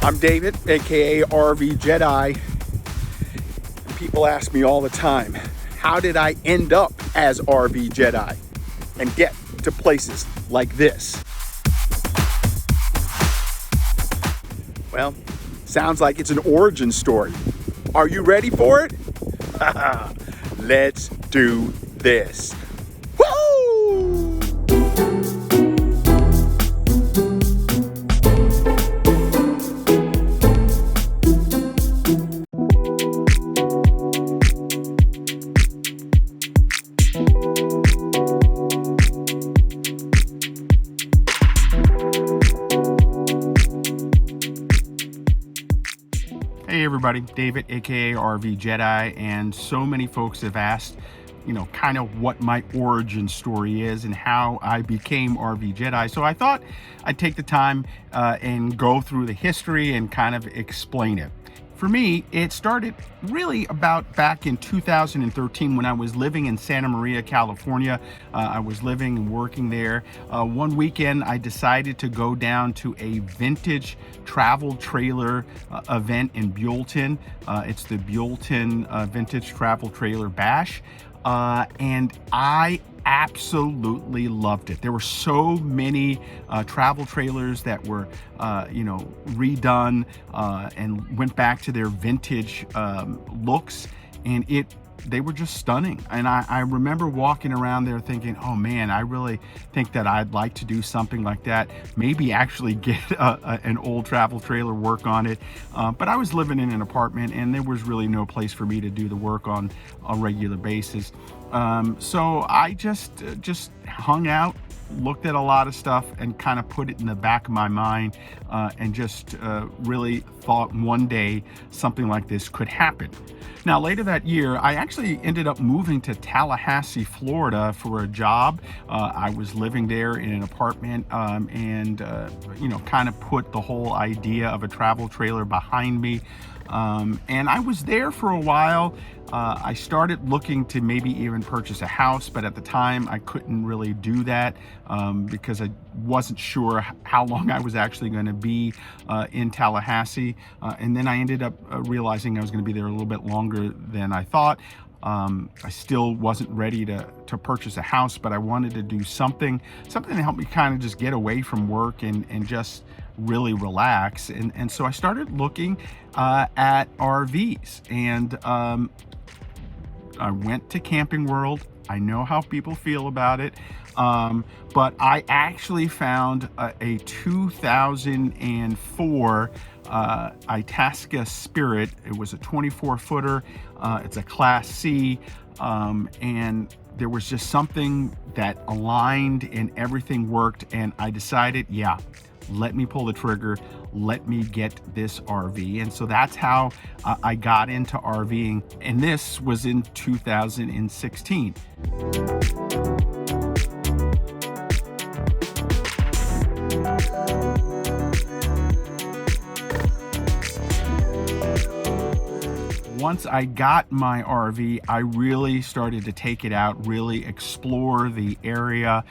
I'm David, aka RVJedeye. People ask me all the time, how did I end up as RVJedeye and get to places like this? Well, sounds like it's an origin story. Are you ready for it? Let's do this. Woo! Hey everybody, David, aka RVJedeye, and so many folks have asked, kind of what my origin story is and how I became RVJedeye. So I thought I'd take the time and go through the history and kind of explain it. For me, it started really about back in 2013 when I was living in Santa Maria, California. I was living and working there. One weekend, I decided to go down to a vintage travel trailer event in Buellton. It's the Buellton Vintage Travel Trailer Bash. And I absolutely loved it. There were so many travel trailers that were, redone and went back to their vintage looks, and they were just stunning. And I remember walking around there thinking, oh man, I really think that I'd like to do something like that. Maybe actually get an old travel trailer, work on it. But I was living in an apartment and there was really no place for me to do the work on a regular basis. So I just hung out, looked at a lot of stuff and kind of put it in the back of my mind and just really thought one day something like this could happen. Now, later that year, I actually ended up moving to Tallahassee, Florida for a job. I was living there in an apartment and kind of put the whole idea of a travel trailer behind me. And I was there for a while. I started looking to maybe even purchase a house, but at the time I couldn't really do that because I wasn't sure how long I was actually going to be in Tallahassee. And then I ended up realizing I was going to be there a little bit longer than I thought. I still wasn't ready to purchase a house, but I wanted to do something to help me kind of just get away from work and just really relax. And so I started looking at RVs, and I went to Camping World. I know how people feel about it, but I actually found a 2004 Itasca Spirit. It was a 24-footer. It's a Class C, and there was just something that aligned and everything worked, and I decided, yeah, let me pull the trigger, let me get this RV. And so that's how I got into RVing, and this was in 2016. Once I got my RV, I really started to take it out, really explore the area,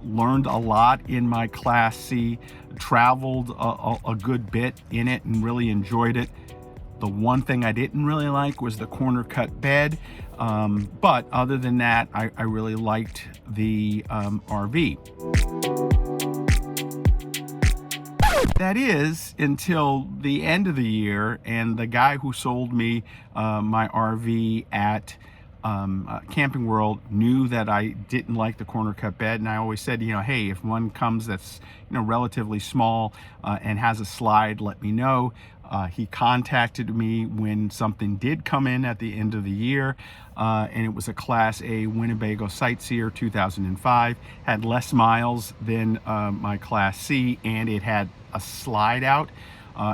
learned a lot in my Class C, traveled a good bit in it and really enjoyed it. The one thing I didn't really like was the corner cut bed, but other than that, I really liked the RV. That is until the end of the year, and the guy who sold me my RV at Camping World knew that I didn't like the corner cut bed, and I always said, hey, if one comes that's relatively small and has a slide, let me know. He contacted me when something did come in at the end of the year, and it was a Class A Winnebago Sightseer 2005. Had less miles than my Class C, and it had a slide out.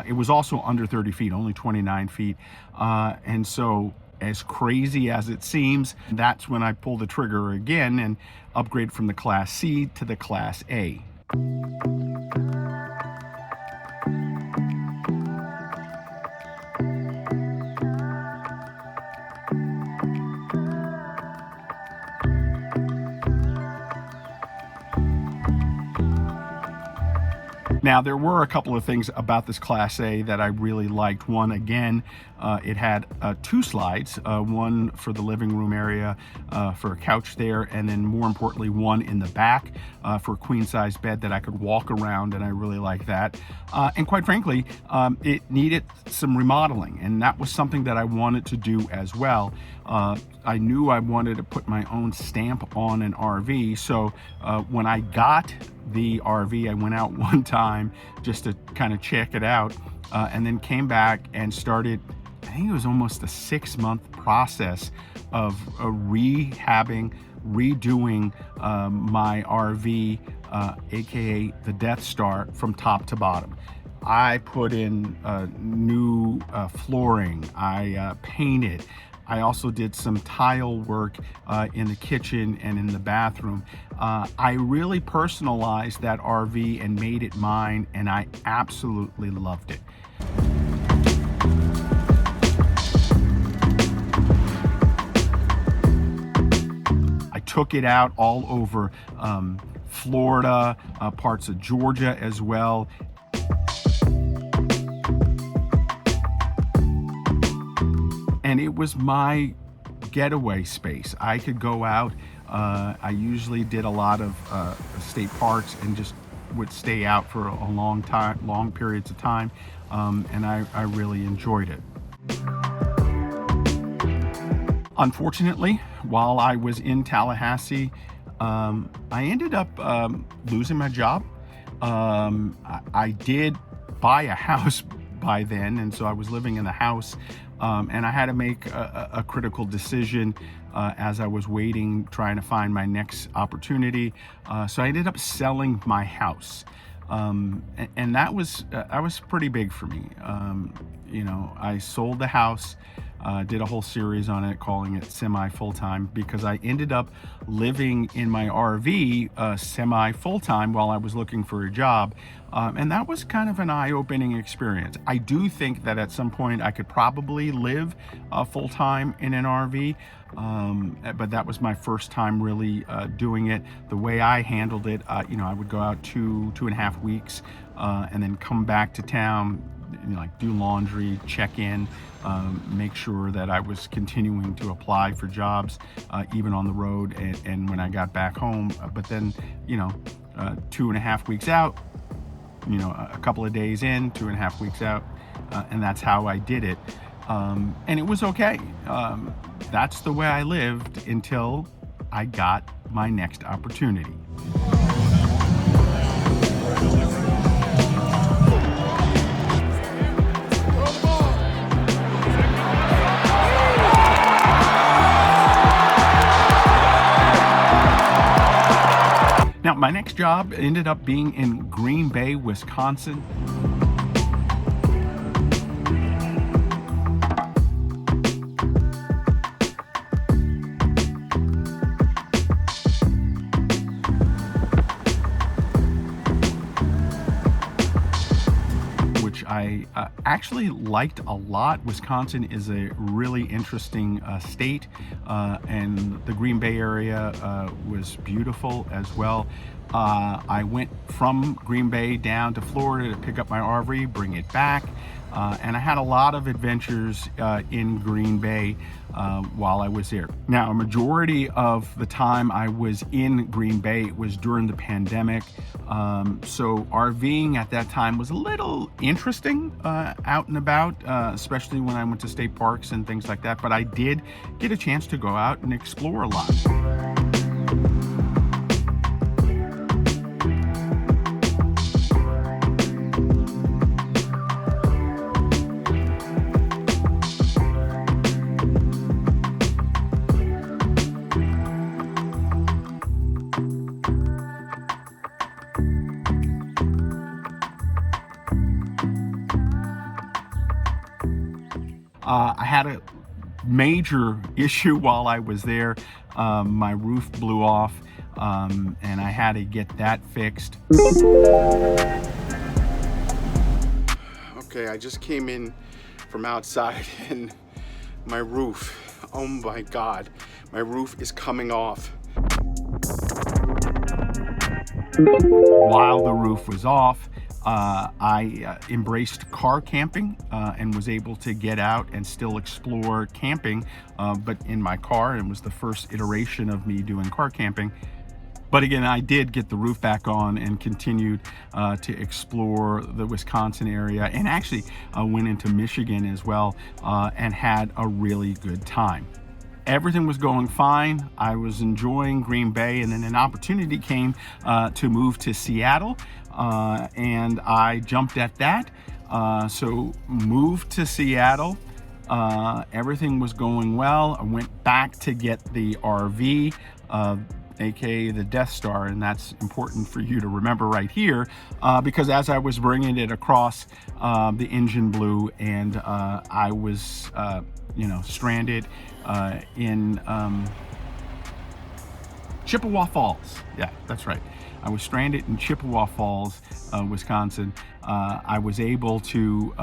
It was also under 30 feet, only 29 feet. And so, as crazy as it seems, that's when I pulled the trigger again and upgraded from the Class C to the Class A. Now, there were a couple of things about this Class A that I really liked. One, again, it had 2 slides, one for the living room area for a couch there, and then more importantly, one in the back for a queen-size bed that I could walk around, and I really like that. And quite frankly, it needed some remodeling, and that was something that I wanted to do as well. I knew I wanted to put my own stamp on an RV, so when I got the RV, I went out one time just to kind of check it out, and then came back and started, I think it was almost a 6-month process of rehabbing, redoing my RV, aka the Death Star, from top to bottom. I put in new flooring, I painted. I also did some tile work in the kitchen and in the bathroom. I really personalized that RV and made it mine, and I absolutely loved it. I took it out all over Florida, parts of Georgia as well. And it was my getaway space. I could go out. I usually did a lot of state parks and just would stay out for a long periods of time, and I really enjoyed it. Unfortunately, while I was in Tallahassee, I ended up losing my job. I did buy a house by then, and so I was living in the house, and I had to make a critical decision as I was waiting, trying to find my next opportunity. So I ended up selling my house, and that was pretty big for me. You know, I sold the house, did a whole series on it, calling it semi full-time, because I ended up living in my RV semi full-time while I was looking for a job. And that was kind of an eye-opening experience. I do think that at some point I could probably live full-time in an RV, but that was my first time really doing it. The way I handled it, you know, I would go out 2.5 weeks and then come back to town, you know, like do laundry, check in, make sure that I was continuing to apply for jobs even on the road, and when I got back home. But then, you know, 2.5 weeks out, you know, a couple of days in, 2.5 weeks out, and that's how I did it. And it was okay. That's the way I lived until I got my next opportunity. Now, my next job ended up being in Green Bay, Wisconsin. Which I actually liked a lot. Wisconsin is a really interesting state, and the Green Bay area was beautiful as well. I went from Green Bay down to Florida to pick up my RV, bring it back, and I had a lot of adventures in Green Bay while I was there. Now, a majority of the time I was in Green Bay was during the pandemic, so RVing at that time was a little interesting out and about, especially when I went to state parks and things like that, but I did get a chance to go out and explore a lot. I had a major issue while I was there. My roof blew off, and I had to get that fixed. Okay, I just came in from outside and my roof, oh my God, my roof is coming off. While the roof was off, I embraced car camping and was able to get out and still explore camping, but in my car. It was the first iteration of me doing car camping. But again, I did get the roof back on and continued to explore the Wisconsin area, and actually went into Michigan as well, and had a really good time. Everything was going fine. I was enjoying Green Bay, and then an opportunity came to move to Seattle, and I jumped at that. So moved to Seattle. Everything was going well. I went back to get the RV, aka the Death Star, and that's important for you to remember right here, because as I was bringing it across, the engine blew, and I was stranded in Chippewa Falls. Yeah, that's right. I was stranded in Chippewa Falls, Wisconsin. I was able to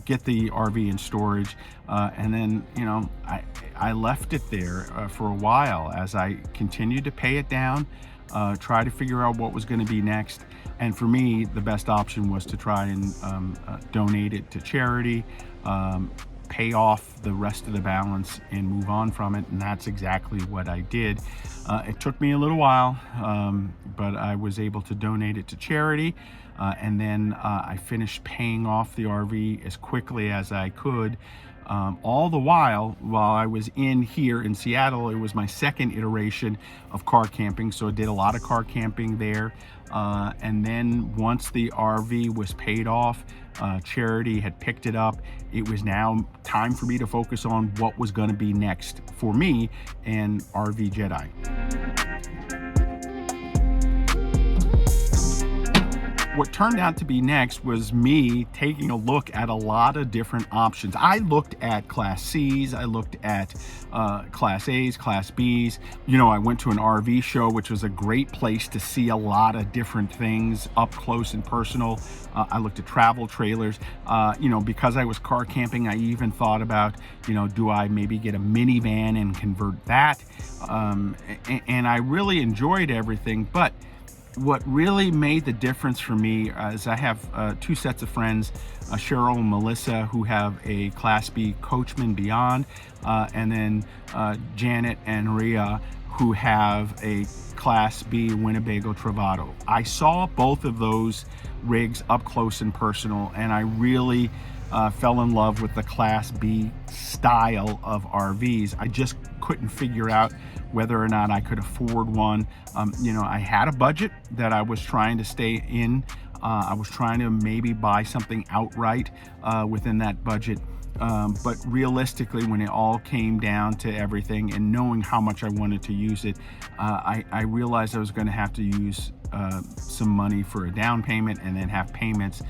get the RV in storage, and then I left it there for a while as I continued to pay it down, try to figure out what was going to be next. And for me, the best option was to try and donate it to charity, pay off the rest of the balance, and move on from it. And that's exactly what I did. It took me a little while, but I was able to donate it to charity. And then I finished paying off the RV as quickly as I could. All the while I was here in Seattle, it was my second iteration of car camping. So I did a lot of car camping there. And then once the RV was paid off, charity had picked it up. It was now time for me to focus on what was going to be next for me and RVJedeye. What turned out to be next was me taking a look at a lot of different options. I looked at Class C's, I looked at Class A's, Class B's. I went to an RV show, which was a great place to see a lot of different things up close and personal. I looked at travel trailers. Because I was car camping, I even thought about, do I maybe get a minivan and convert that? And I really enjoyed everything, but what really made the difference for me is I have two sets of friends, Cheryl and Melissa, who have a Class B Coachman Beyond, and then Janet and Rhea, who have a Class B Winnebago Travato. I saw both of those rigs up close and personal, and I really fell in love with the Class B style of RVs. I just couldn't figure out whether or not I could afford one. I had a budget that I was trying to stay in. I was trying to maybe buy something outright within that budget. But realistically, when it all came down to everything and knowing how much I wanted to use it, I realized I was going to have to use some money for a down payment and then have payments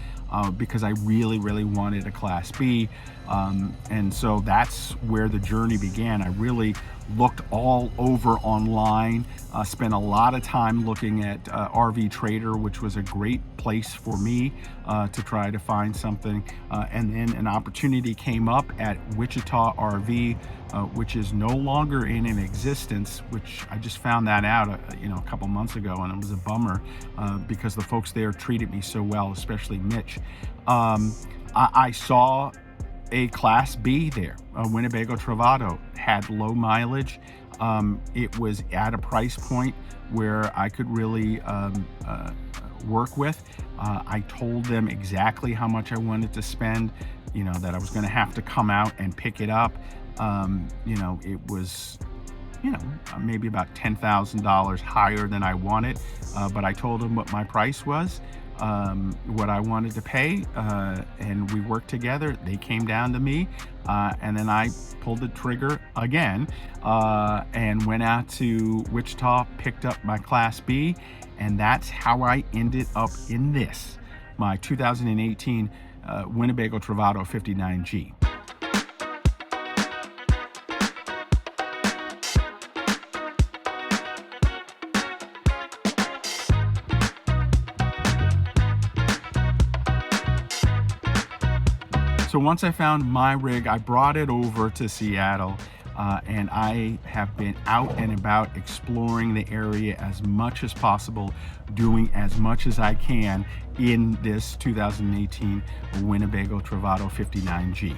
because I really, really wanted a Class B. And so that's where the journey began. I really looked all over online, spent a lot of time looking at RV Trader, which was a great place for me to try to find something. And then an opportunity came up at Wichita RV, which is no longer in existence, which I just found that out a couple months ago, and it was a bummer because the folks there treated me so well, especially Mitch. I saw a Class B there, a Winnebago Travato, had low mileage. It was at a price point where I could really work with. I told them exactly how much I wanted to spend, that I was going to have to come out and pick it up. It was maybe about $10,000 higher than I wanted, but I told them what my price was, what I wanted to pay, and we worked together. They came down to me, and then I pulled the trigger again, and went out to Wichita, picked up my Class B, and that's how I ended up in this, my 2018 Winnebago Travato 59G. So once I found my rig, I brought it over to Seattle. and I have been out and about exploring the area as much as possible, doing as much as I can in this 2018 Winnebago Travato 59G.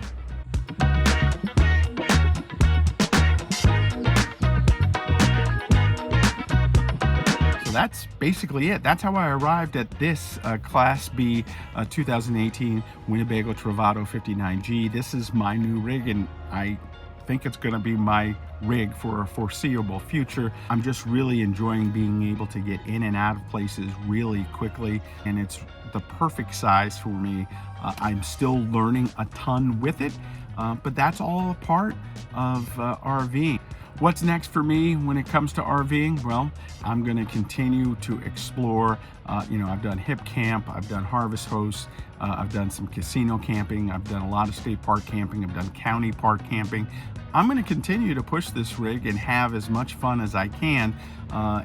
That's basically it. That's how I arrived at this Class B 2018 Winnebago Travato 59G. This is my new rig, and I think it's going to be my rig for a foreseeable future. I'm just really enjoying being able to get in and out of places really quickly, and it's the perfect size for me. I'm still learning a ton with it, but that's all a part of RVing. What's next for me when it comes to RVing? Well, I'm going to continue to explore. I've done hip camp, I've done harvest hosts, I've done some casino camping, I've done a lot of state park camping, I've done county park camping. I'm going to continue to push this rig and have as much fun as I can,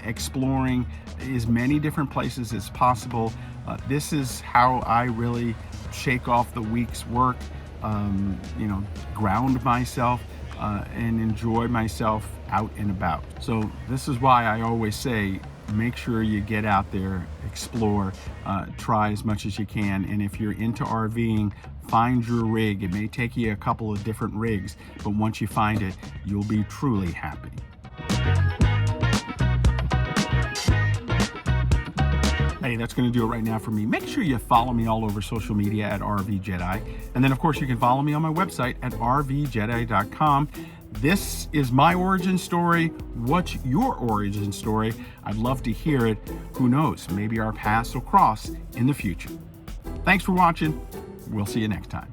exploring as many different places as possible. This is how I really shake off the week's work, ground myself, and enjoy myself out and about. So this is why I always say, make sure you get out there, explore, try as much as you can. And if you're into RVing, find your rig. It may take you a couple of different rigs, but once you find it, you'll be truly happy. Hey, that's going to do it right now for me. Make sure you follow me all over social media at RVJedeye. And then, of course, you can follow me on my website at RVJedeye.com. This is my origin story. What's your origin story? I'd love to hear it. Who knows? Maybe our paths will cross in the future. Thanks for watching. We'll see you next time.